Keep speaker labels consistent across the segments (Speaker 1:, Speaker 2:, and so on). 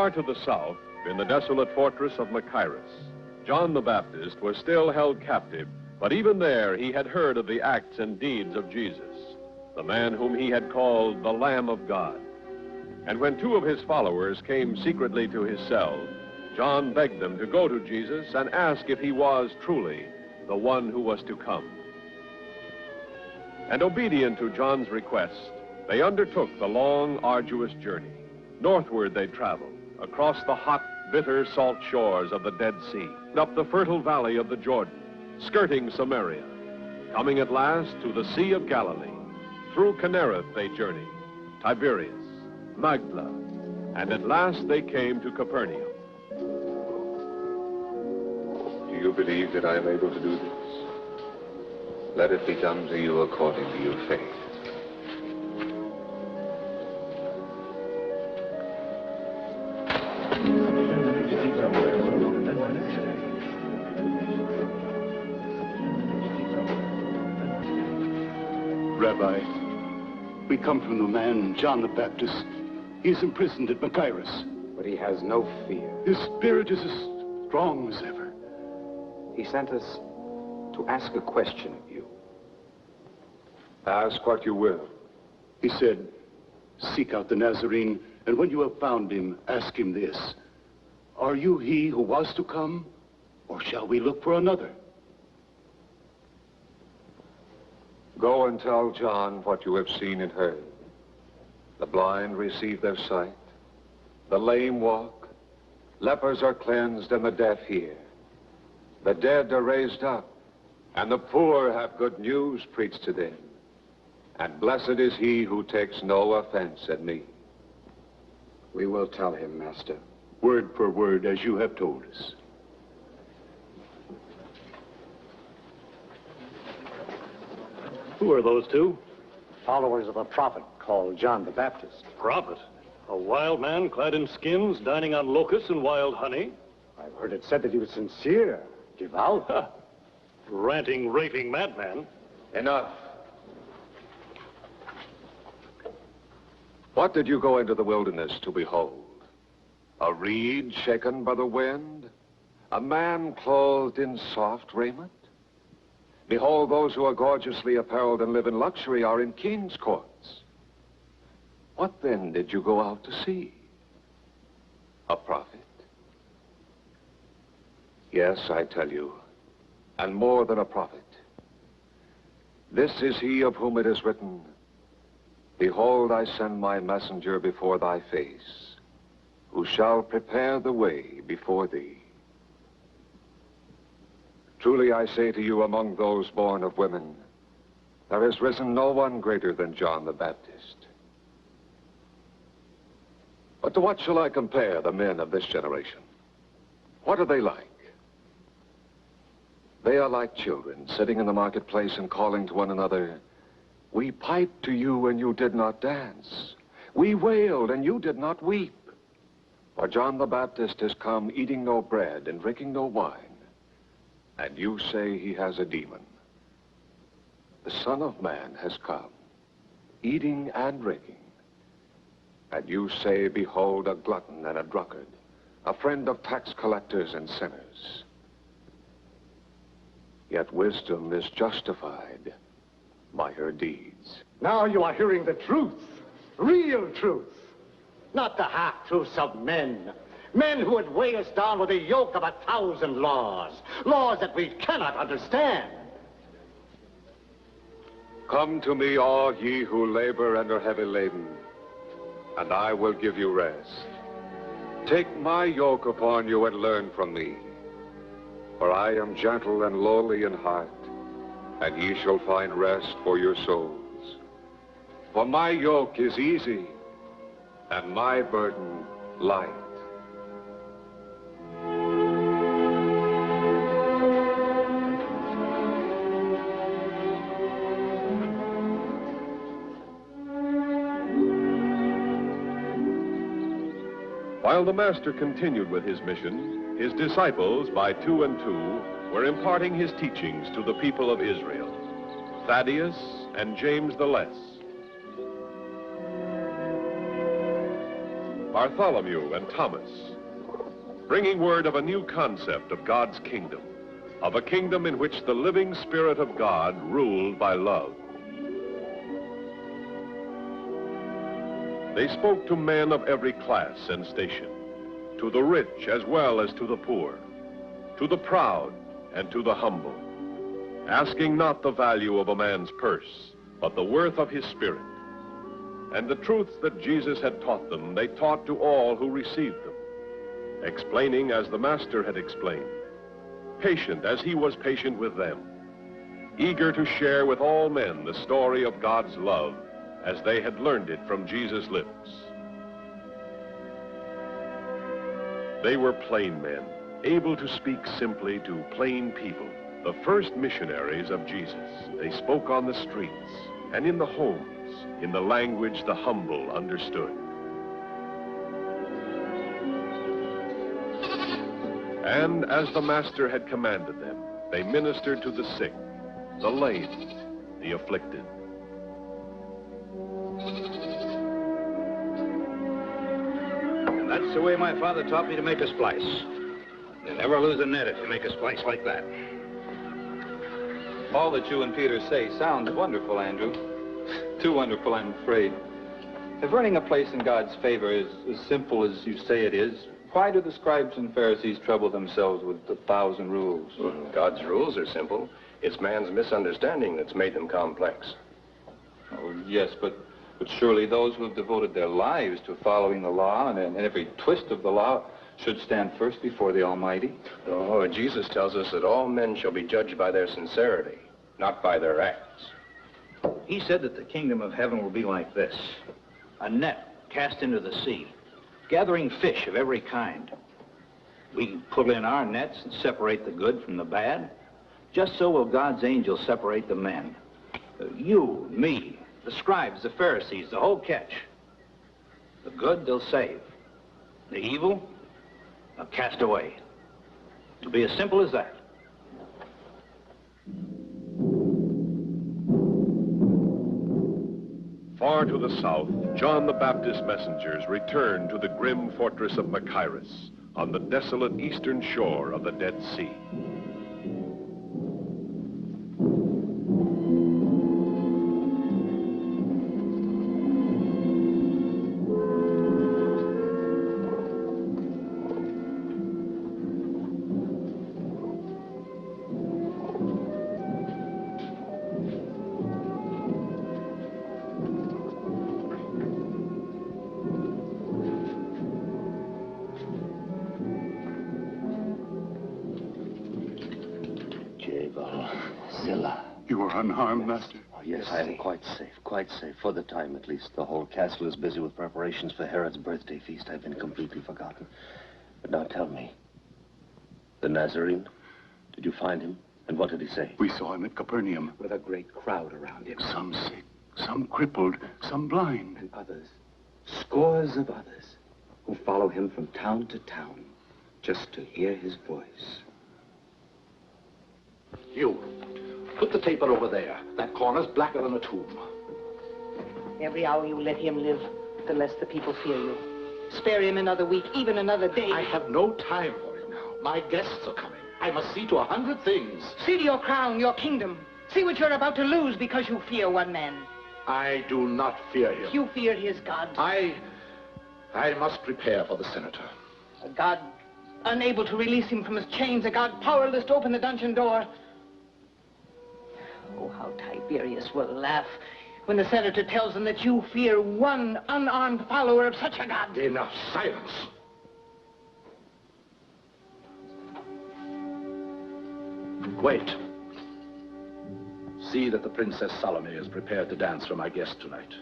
Speaker 1: Far to the south, in the desolate fortress of Machaerus, John the Baptist was still held captive, but even there he had heard of the acts and deeds of Jesus, the man whom he had called the Lamb of God. And when two of his followers came secretly to his cell, John begged them to go to Jesus and ask if he was truly the one who was to come. And obedient to John's request, they undertook the long, arduous journey. Northward they traveled, across the hot, bitter, salt shores of the Dead Sea, up the fertile valley of the Jordan, skirting Samaria, coming at last to the Sea of Galilee. Through Kinnereth they journeyed, Tiberias, Magdala, and at last they came to Capernaum.
Speaker 2: Do you believe that I am able to do this? Let it be done to you according to your faith.
Speaker 3: Rabbi, we come from the man, John the Baptist. He's imprisoned at Machaerus.
Speaker 4: But he has no fear.
Speaker 3: His spirit is as strong as ever.
Speaker 4: He sent us to ask a question of you.
Speaker 2: Ask what you will.
Speaker 3: He said, seek out the Nazarene, and when you have found him, ask him this. Are you he who was to come, or shall we look for another?
Speaker 2: Go and tell John what you have seen and heard. The blind receive their sight, the lame walk, lepers are cleansed, and the deaf hear. The dead are raised up, and the poor have good news preached to them. And blessed is he who takes no offense at me.
Speaker 4: We will tell him, Master.
Speaker 3: Word for word, as you have told us.
Speaker 5: Who are those two?
Speaker 6: Followers of a prophet called John the Baptist.
Speaker 5: Prophet? A wild man clad in skins, dining on locusts and wild honey?
Speaker 6: I've heard it said that he was sincere, devout.
Speaker 5: Ranting, raving madman.
Speaker 2: Enough. What did you go into the wilderness to behold? A reed shaken by the wind? A man clothed in soft raiment? Behold, those who are gorgeously apparelled and live in luxury are in king's courts. What then did you go out to see? A prophet? Yes, I tell you, and more than a prophet. This is he of whom it is written, behold, I send my messenger before thy face, who shall prepare the way before thee. Truly I say to you, among those born of women, there has risen no one greater than John the Baptist. But to what shall I compare the men of this generation? What are they like? They are like children sitting in the marketplace and calling to one another, we piped to you and you did not dance. We wailed and you did not weep. For John the Baptist has come eating no bread and drinking no wine. And you say he has a demon. The Son of Man has come, eating and drinking. And you say, behold, a glutton and a drunkard, a friend of tax collectors and sinners. Yet wisdom is justified by her deeds.
Speaker 6: Now you are hearing the truth, real truth, not the half-truths of men. Men who would weigh us down with the yoke of 1,000 laws, laws that we cannot understand.
Speaker 2: Come to me, all ye who labor and are heavy laden, and I will give you rest. Take my yoke upon you and learn from me, for I am gentle and lowly in heart, and ye shall find rest for your souls. For my yoke is easy, and my burden light.
Speaker 1: While the Master continued with his mission, his disciples, by two and two, were imparting his teachings to the people of Israel, Thaddeus and James the Less. Bartholomew and Thomas, bringing word of a new concept of God's kingdom, of a kingdom in which the living Spirit of God ruled by love. They spoke to men of every class and station, to the rich as well as to the poor, to the proud and to the humble, asking not the value of a man's purse, but the worth of his spirit. And the truths that Jesus had taught them, they taught to all who received them, explaining as the Master had explained, patient as he was patient with them, eager to share with all men the story of God's love as they had learned it from Jesus' lips. They were plain men, able to speak simply to plain people, the first missionaries of Jesus. They spoke on the streets and in the homes, in the language the humble understood. And as the Master had commanded them, they ministered to the sick, the lame, the afflicted.
Speaker 7: And that's the way my father taught me to make a splice. You never lose a net if you make a splice like that.
Speaker 8: All that you and Peter say sounds wonderful, Andrew. Too wonderful, I'm afraid. If earning a place in God's favor is as simple as you say it is, why do the scribes and Pharisees trouble themselves with 1,000 rules?
Speaker 9: God's rules are simple. It's man's misunderstanding that's made them complex.
Speaker 8: Oh, yes, but surely those who have devoted their lives to following the law and every twist of the law should stand first before the Almighty.
Speaker 9: Oh, Jesus tells us that all men shall be judged by their sincerity, not by their acts.
Speaker 7: He said that the kingdom of heaven will be like this. A net cast into the sea, gathering fish of every kind. We pull in our nets and separate the good from the bad. Just so will God's angels separate the men. You, me, the scribes, the Pharisees, the whole catch. The good they'll save. The evil, they'll cast away. It'll be as simple as that.
Speaker 1: Far to the south, John the Baptist's messengers returned to the grim fortress of Machaerus on the desolate eastern shore of the Dead Sea.
Speaker 3: You are unharmed, Master?
Speaker 10: Oh, yes, I am quite safe, for the time at least. The whole castle is busy with preparations for Herod's birthday feast. I've been completely forgotten. But now tell me, the Nazarene, did you find him? And what did he say?
Speaker 3: We saw him at Capernaum.
Speaker 10: With a great crowd around him.
Speaker 3: Some sick, some crippled, some blind.
Speaker 10: And others, scores of others, who follow him from town to town, just to hear his voice.
Speaker 6: You, put the taper over there. That corner's blacker than a tomb.
Speaker 11: Every hour you let him live, the less the people fear you. Spare him another week, even another day.
Speaker 6: I have no time for it now. My guests are coming. I must see to 100 things.
Speaker 11: See to your crown, your kingdom. See what you're about to lose because you fear one man.
Speaker 6: I do not fear him.
Speaker 11: You fear his God.
Speaker 6: I must prepare for the senator.
Speaker 11: A God unable to release him from his chains. A God powerless to open the dungeon door. Oh, how Tiberius will laugh when the senator tells them that you fear one unarmed follower of such a God.
Speaker 6: Enough silence. Wait. See that the Princess Salome is prepared to dance for my guest tonight.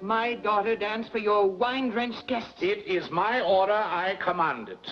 Speaker 11: My daughter dance for your wine-drenched guests.
Speaker 6: It is my order. I command it.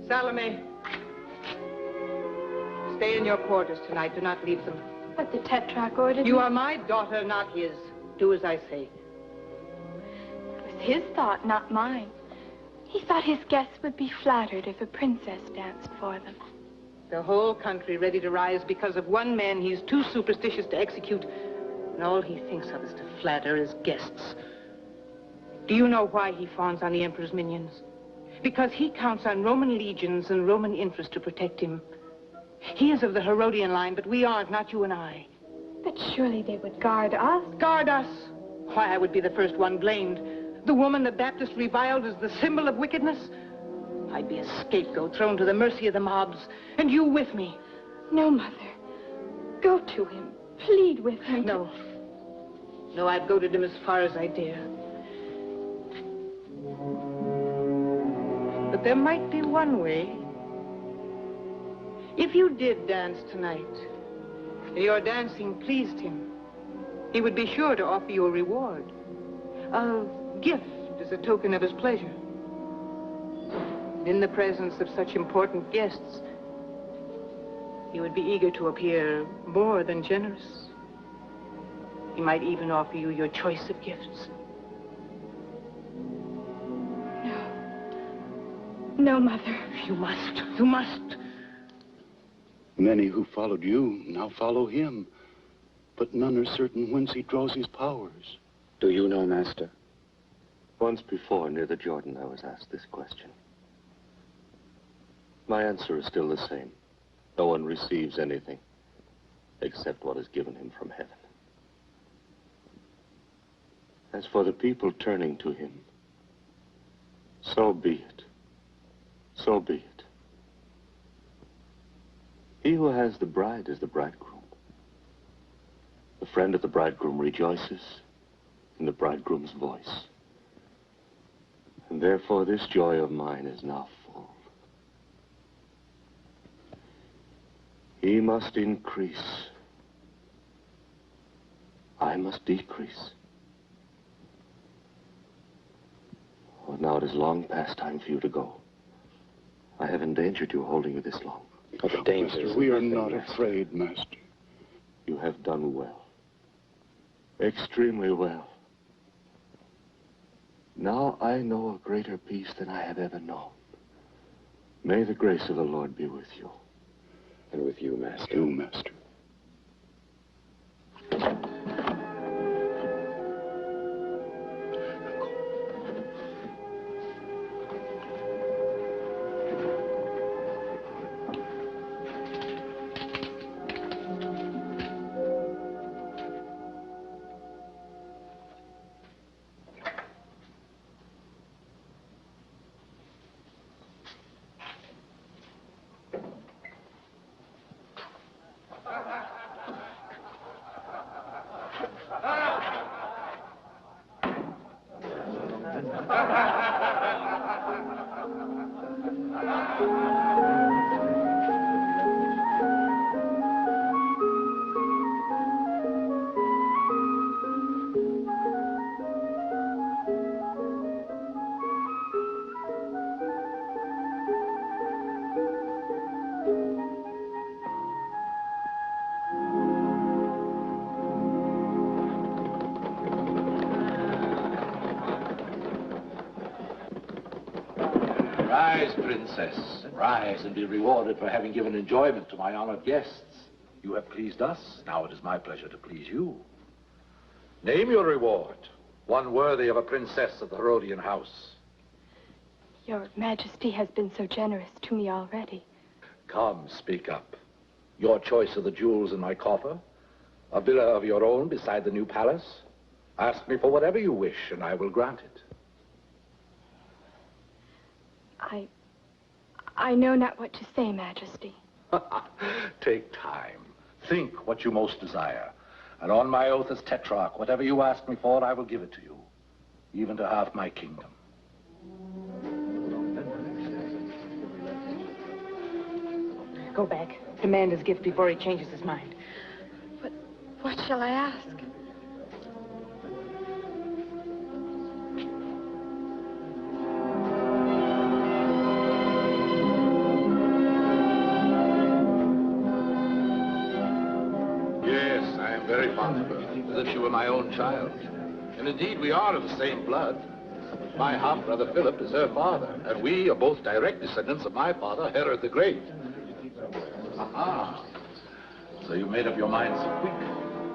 Speaker 11: Salome, stay in your quarters tonight. Do not leave them.
Speaker 12: But the Tetrarch ordered
Speaker 11: You
Speaker 12: me.
Speaker 11: are my daughter, not his. Do as I say.
Speaker 12: It was his thought, not mine. He thought his guests would be flattered if a princess danced for them.
Speaker 11: The whole country ready to rise because of one man he's too superstitious to execute, and all he thinks of is to flatter his guests. Do you know why he fawns on the Emperor's minions? Because he counts on Roman legions and Roman interest to protect him. He is of the Herodian line, but we aren't, not you and I.
Speaker 12: But surely they would guard us.
Speaker 11: Guard us? Why, I would be the first one blamed. The woman the Baptist reviled as the symbol of wickedness. I'd be a scapegoat thrown to the mercy of the mobs, and you with me.
Speaker 12: No, Mother. Go to him. Plead with him.
Speaker 11: No. No, I've goaded him as far as I dare. But there might be one way. If you did dance tonight, and your dancing pleased him, he would be sure to offer you a reward. A gift as a token of his pleasure. In the presence of such important guests, he would be eager to appear more than generous. He might even offer you your choice of gifts.
Speaker 12: No, Mother.
Speaker 11: You must. You must.
Speaker 3: Many who followed you now follow him, but none are certain whence he draws his powers.
Speaker 10: Do you know, Master? Once before, near the Jordan, I was asked this question. My answer is still the same. No one receives anything except what is given him from heaven. As for the people turning to him, so be it. So be it. He who has the bride is the bridegroom. The friend of the bridegroom rejoices in the bridegroom's voice. And therefore this joy of mine is now full. He must increase. I must decrease. Well, now it is long past time for you to go. I have endangered you holding you this long.
Speaker 3: Oh, the danger. We are not afraid, Master.
Speaker 10: You have done well. Extremely well. Now I know a greater peace than I have ever known. May the grace of the Lord be with you.
Speaker 9: And with you, Master.
Speaker 3: You, Master.
Speaker 13: Rise, Princess. Rise and be rewarded for having given enjoyment to my honored guests. You have pleased us. Now it is my pleasure to please you. Name your reward. One worthy of a princess of the Herodian house.
Speaker 12: Your Majesty has been so generous to me already.
Speaker 13: Come, speak up. Your choice of the jewels in my coffer? A villa of your own beside the new palace? Ask me for whatever you wish, and I will grant it.
Speaker 12: I know not what to say, Majesty.
Speaker 13: Take time. Think what you most desire. And on my oath as Tetrarch, whatever you ask me for, I will give it to you. Even to half my kingdom.
Speaker 11: Go back. Demand his gift before he changes his mind.
Speaker 12: But what shall I ask?
Speaker 13: Very fond of her, as if she were my own child. And indeed, we are of the same blood. My half-brother Philip is her father, and we are both direct descendants of my father, Herod the Great. Aha. So you made up your mind so quick?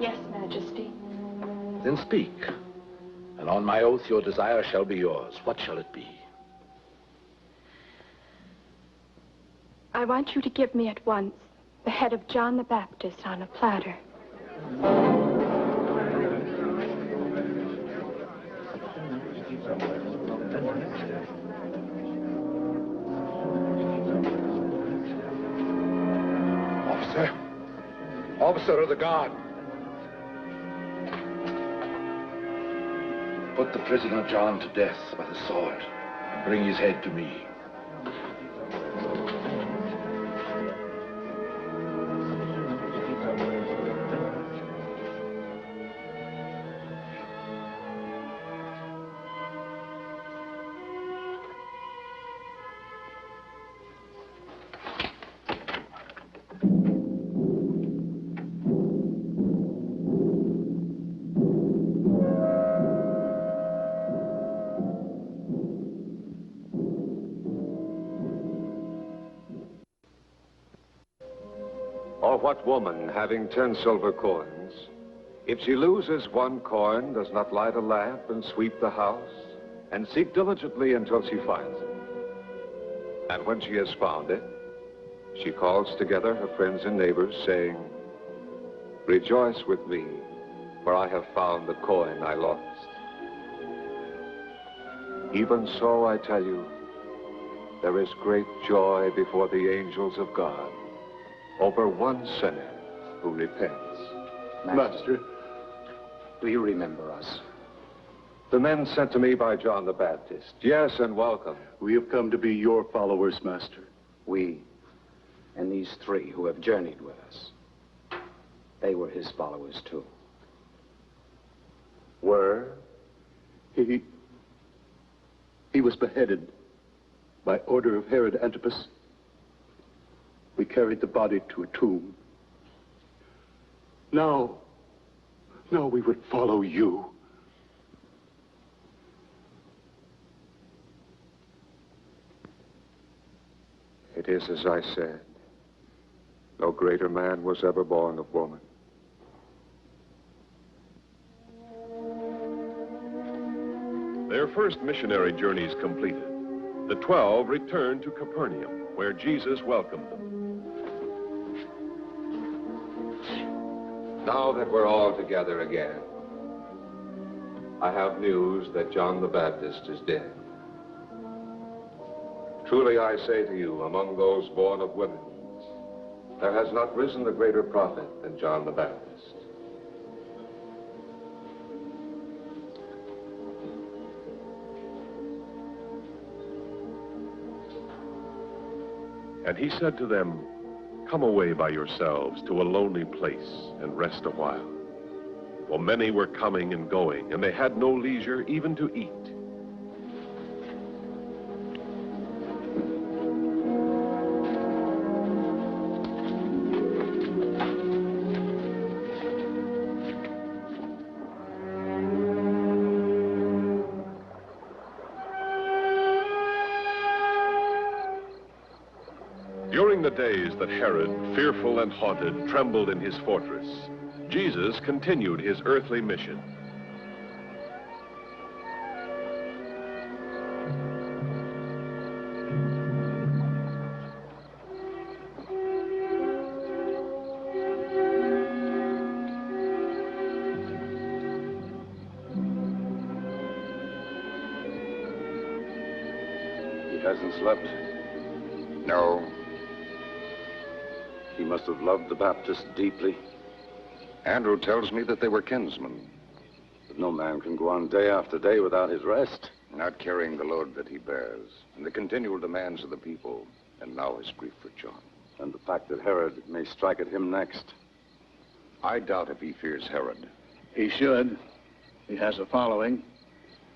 Speaker 12: Yes, Majesty.
Speaker 13: Then speak. And on my oath, your desire shall be yours. What shall it be?
Speaker 12: I want you to give me at once the head of John the Baptist on a platter.
Speaker 13: Officer. Officer of the guard. Put the prisoner John to death by the sword. And bring his head to me.
Speaker 2: Or what woman, having 10 silver coins, if she loses 1 coin, does not light a lamp and sweep the house, and seek diligently until she finds it? And when she has found it, she calls together her friends and neighbors, saying, "Rejoice with me, for I have found the coin I lost." Even so, I tell you, there is great joy before the angels of God over one sinner who repents.
Speaker 4: Master, do you remember us?
Speaker 2: The men sent to me by John the Baptist. Yes, and welcome.
Speaker 3: We have come to be your followers, Master.
Speaker 4: We and these 3 who have journeyed with us, they were his followers too.
Speaker 2: Were?
Speaker 3: He was beheaded by order of Herod Antipas. We carried the body to a tomb. Now we would follow you.
Speaker 2: It is as I said. No greater man was ever born of woman.
Speaker 1: Their first missionary journeys completed, the 12 returned to Capernaum, where Jesus welcomed them.
Speaker 2: Now that we're all together again, I have news that John the Baptist is dead. Truly I say to you, among those born of women, there has not risen a greater prophet than John the Baptist.
Speaker 1: And he said to them, "Come away by yourselves to a lonely place and rest a while." For many were coming and going, and they had no leisure even to eat. During the days that Herod, fearful and haunted, trembled in his fortress, Jesus continued his earthly mission.
Speaker 3: He hasn't slept.
Speaker 14: No. He must have loved the Baptist deeply. Andrew tells me that they were kinsmen.
Speaker 3: But no man can go on day after day without his rest.
Speaker 14: Not carrying the load that he bears, and the continual demands of the people, and now his grief for John.
Speaker 3: And the fact that Herod may strike at him next.
Speaker 14: I doubt if he fears Herod.
Speaker 15: He should. He has a following,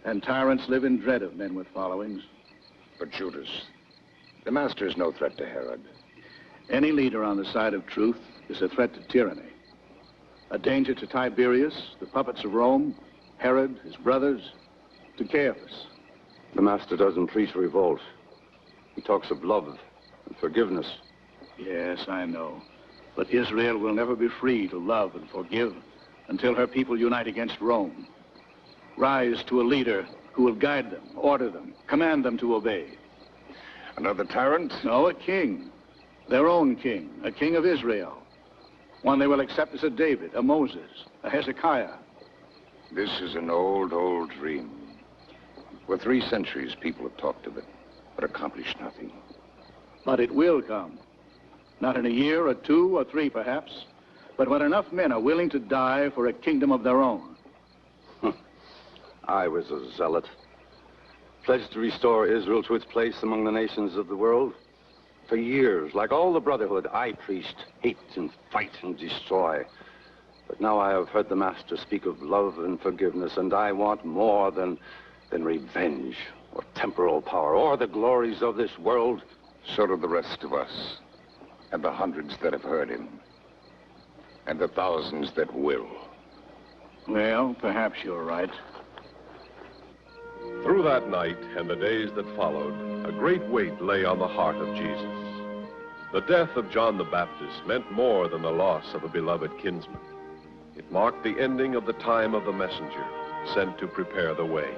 Speaker 15: and tyrants live in dread of men with followings.
Speaker 14: But Judas, the master is no threat to Herod.
Speaker 15: Any leader on the side of truth is a threat to tyranny. A danger to Tiberius, the puppets of Rome, Herod, his brothers, to Caiaphas.
Speaker 3: The master doesn't preach revolt. He talks of love and forgiveness.
Speaker 15: Yes, I know. But Israel will never be free to love and forgive until her people unite against Rome. Rise to a leader who will guide them, order them, command them to obey.
Speaker 14: Another tyrant?
Speaker 15: No, a king. Their own king, a king of Israel. One they will accept as a David, a Moses, a Hezekiah.
Speaker 14: This is an old, old dream. For 3 centuries, people have talked of it, but accomplished nothing.
Speaker 15: But it will come. Not in a year or 2 or 3, perhaps, but when enough men are willing to die for a kingdom of their own.
Speaker 16: I was a zealot, pledged to restore Israel to its place among the nations of the world. For years, like all the Brotherhood, I preached hate and fight and destroy. But now I have heard the Master speak of love and forgiveness, and I want more than revenge or temporal power or the glories of this world.
Speaker 14: So do the rest of us, and the hundreds that have heard him, and the thousands that will.
Speaker 15: Well, perhaps you're right.
Speaker 1: Through that night and the days that followed, a great weight lay on the heart of Jesus. The death of John the Baptist meant more than the loss of a beloved kinsman. It marked the ending of the time of the messenger sent to prepare the way.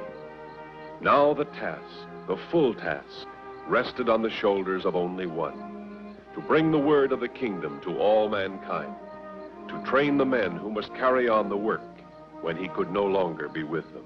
Speaker 1: Now the task, the full task, rested on the shoulders of only one: to bring the word of the kingdom to all mankind, to train the men who must carry on the work when he could no longer be with them.